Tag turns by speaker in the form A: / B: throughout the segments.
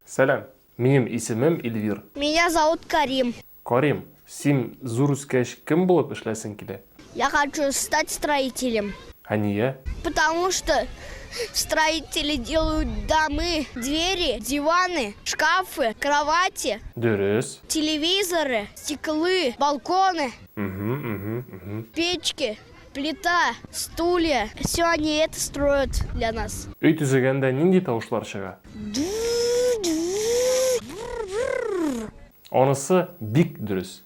A: Сәлем, менің исемім Эльвир.
B: Меня зовут Карим.
A: Карим, сен зурускеш кім болып ішлесің келе?
B: Я хочу стать строителем.
A: А не?
B: Потому что строители делают домы, двери, диваны, шкафы, кровати,
A: Дөрес.
B: телевизоры, стеклы, балконы, печки, плита, стулья. Все они это строят для нас.
A: Үй түзегенде нендей тауышлар шыға? Онысы бик дұрыс.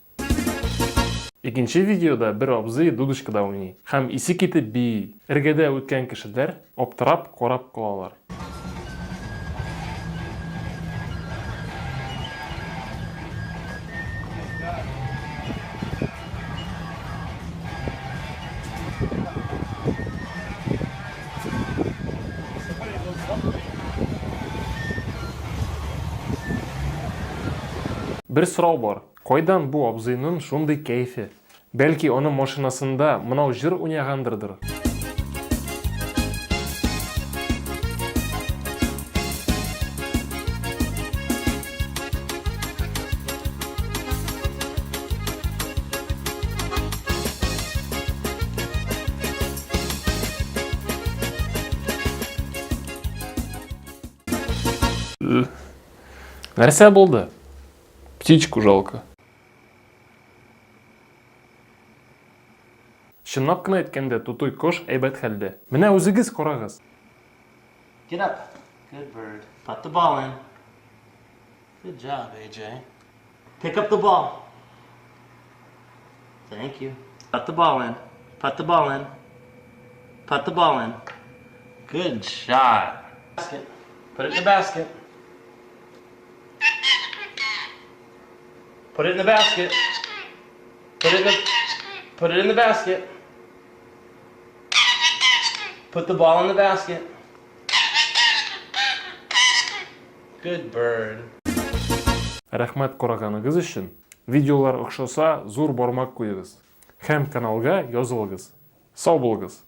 A: Екінші видеода бір абзый дудушкада ойнайды. Хам исі кетіп би. Іргеде өткен кішілер оптырап қорап қалалар. Бір сұрау бар. Қойдан бұл абзыйның шундай кайфы? Бәлки оның машинасында мынау жыр ойнағандырдыр. Нәрсе болды? Птичку жалко. Шынлап кына еткенде тутой кош әйбәт хәлде. Менә үзегез карагыз.
C: Get up. Good bird. Put the ball in. Good job, AJ. Pick up the ball. Thank you. Put the ball in. Put the ball in. Put the ball in. Good shot. Basket. Put it in the basket. Put it in the basket. Put it in the basket. Put the ball in the basket. Good bird.
A: Рәхмәт караганыгыз өчен. Видеолар охшаса зур бармак куегыз. Һәм каналга язылыгыз. Сау булыгыз.